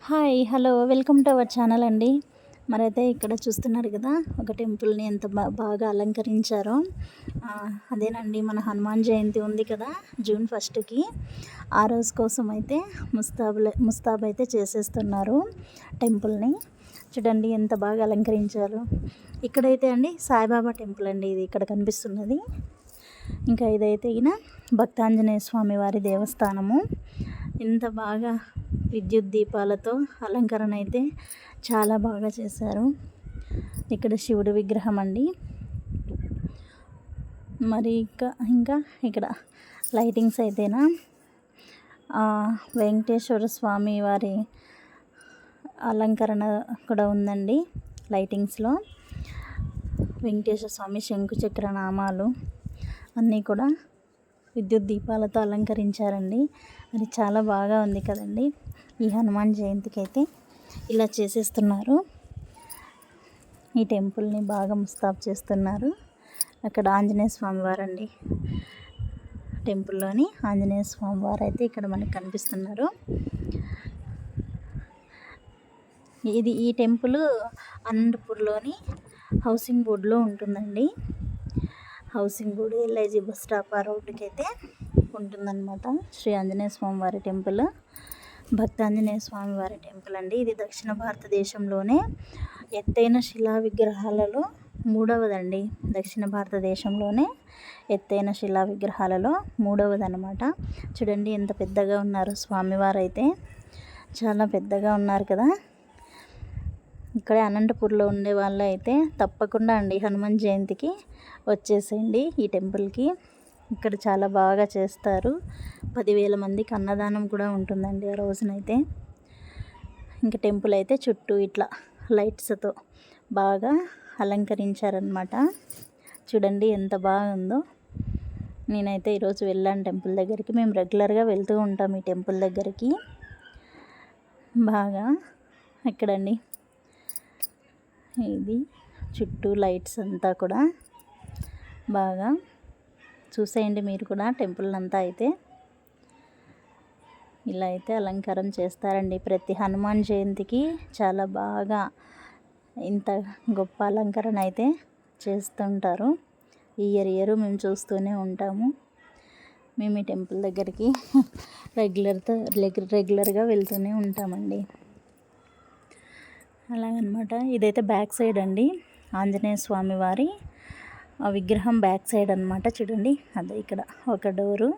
Hi hello welcome to our channel అండి. మరైతే ఇక్కడ చూస్తున్నారు కదా, ఒక టెంపుల్ని ఎంత బాగా అలంకరించారో. అదేనండి, మన హనుమాన్ జయంతి ఉంది కదా జూన్ 1కి. ఆ రోజు కోసం అయితే ముస్తాబ్ అయితే చేసేస్తున్నారు టెంపుల్ని. చూడండి ఎంత బాగా అలంకరించారు. ఇక్కడైతే అండి సాయిబాబా టెంపుల్ అండి, ఇది ఇక్కడ కనిపిస్తున్నది. ఇంకా ఇదైతే భక్తాంజనేయ స్వామి వారి దేవస్థానము. ఇంత బాగా విద్యుత్ దీపాలతో అలంకరణ అయితే చాలా బాగా చేశారు. ఇక్కడ శివుడి విగ్రహం అండి. మరి ఇంకా ఇక్కడ లైటింగ్స్ అయితేనా వెంకటేశ్వర స్వామి వారి అలంకరణ కూడా ఉందండి. లైటింగ్స్లో వెంకటేశ్వర స్వామి శంకు చక్ర నామాలు అన్నీ కూడా విద్యుత్ దీపాలతో అలంకరించారండి. అది చాలా బాగా ఉంది కదండి. ఈ హనుమాన్ జయంతికి అయితే ఇలా చేసేస్తున్నారు. ఈ టెంపుల్ని బాగా ముస్తాబు చేస్తున్నారు. అక్కడ ఆంజనేయ స్వామి వారండి, టెంపుల్లోని ఆంజనేయ స్వామి వారు అయితే ఇక్కడ మనకు కనిపిస్తున్నారు. ఈ టెంపుల్ అనంతపూర్లోని హౌసింగ్ బోర్డులో ఉంటుందండి. Housing board LIG bus stop ఆ రోడ్డుకి అయితే ఉంటుందన్నమాట. శ్రీ ఆంజనేయ స్వామి వారి టెంపుల్, భక్తాంజనేయ స్వామి వారి టెంపుల్ అండి. ఇది దక్షిణ భారతదేశంలోనే ఎత్తైన శిలా విగ్రహాలలో మూడవదండి. దక్షిణ భారతదేశంలోనే ఎత్తైన శిలా విగ్రహాలలో మూడవది అన్నమాట. చూడండి ఎంత పెద్దగా ఉన్నారు స్వామివారు అయితే, చాలా పెద్దగా ఉన్నారు కదా. ఇక్కడే అనంతపూర్లో ఉండే వాళ్ళు అయితే తప్పకుండా అండి హనుమాన్ జయంతికి వచ్చేసేయండి ఈ టెంపుల్కి. ఇక్కడ చాలా బాగా చేస్తారు. 10,000 మందికి అన్నదానం కూడా ఉంటుందండి ఆ రోజునైతే. ఇంకా టెంపుల్ అయితే చుట్టూ ఇట్లా లైట్స్తో బాగా అలంకరించారనమాట. చూడండి ఎంత బాగుందో. నేనైతే ఈరోజు వెళ్ళాను టెంపుల్ దగ్గరికి. మేము రెగ్యులర్గా వెళ్తూ ఉంటాం ఈ టెంపుల్ దగ్గరికి. బాగా ఇక్కడండి ఇది చుట్టూ లైట్స్ అంతా కూడా బాగా చూసేయండి మీరు కూడా. టెంపుల్ అంతా అయితే ఇలా అయితే అలంకారం చేస్తారండి. ప్రతి హనుమాన్ జయంతికి చాలా బాగా ఇంత గొప్ప అలంకరణ అయితే చేస్తుంటారు. ఇయర్ మేము చూస్తూనే ఉంటాము. మేము ఈ టెంపుల్ దగ్గరికి రెగ్యులర్గా వెళ్తూనే ఉంటామండి. అలాగనమాట. ఇదైతే బ్యాక్ సైడ్ అండి, ఆంజనేయ స్వామి వారి విగ్రహం బ్యాక్ సైడ్ అనమాట. చూడండి అదే ఇక్కడ ఒక డోరు,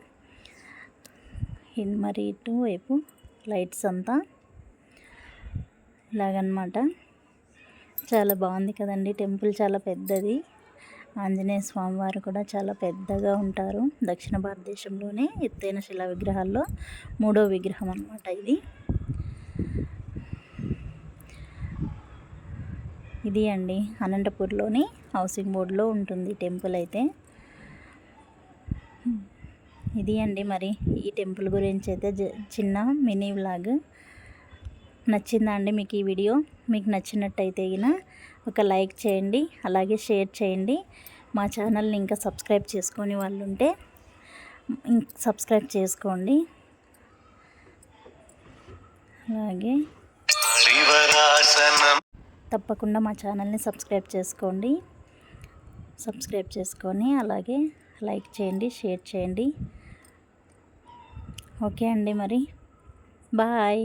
మరి ఇటు వైపు లైట్స్ అంతా ఇలాగనమాట. చాలా బాగుంది కదండి. టెంపుల్ చాలా పెద్దది. ఆంజనేయ స్వామి వారు కూడా చాలా పెద్దగా ఉంటారు. దక్షిణ భారతదేశంలోనే ఎత్తైన శిలా విగ్రహాల్లో 3వ విగ్రహం అనమాట ఇది. ఇది అండి అనంతపూర్లోని హౌసింగ్ బోర్డులో ఉంటుంది టెంపుల్ అయితే. ఇది అండి మరి ఈ టెంపుల్ గురించి అయితే చిన్న మినీ వ్లాగ్. నచ్చిందా అండి మీకు ఈ వీడియో? మీకు నచ్చినట్టయితే ఒక లైక్ చేయండి, అలాగే షేర్ చేయండి. మా ఛానల్ని ఇంకా సబ్స్క్రైబ్ చేసుకొని వాళ్ళు ఉంటే సబ్స్క్రైబ్ చేసుకోండి. అలాగే తప్పకుండా మా ఛానల్ని సబ్స్క్రైబ్ చేసుకొని అలాగే లైక్ చేయండి, షేర్ చేయండి. ఓకే అండి మరి బాయ్.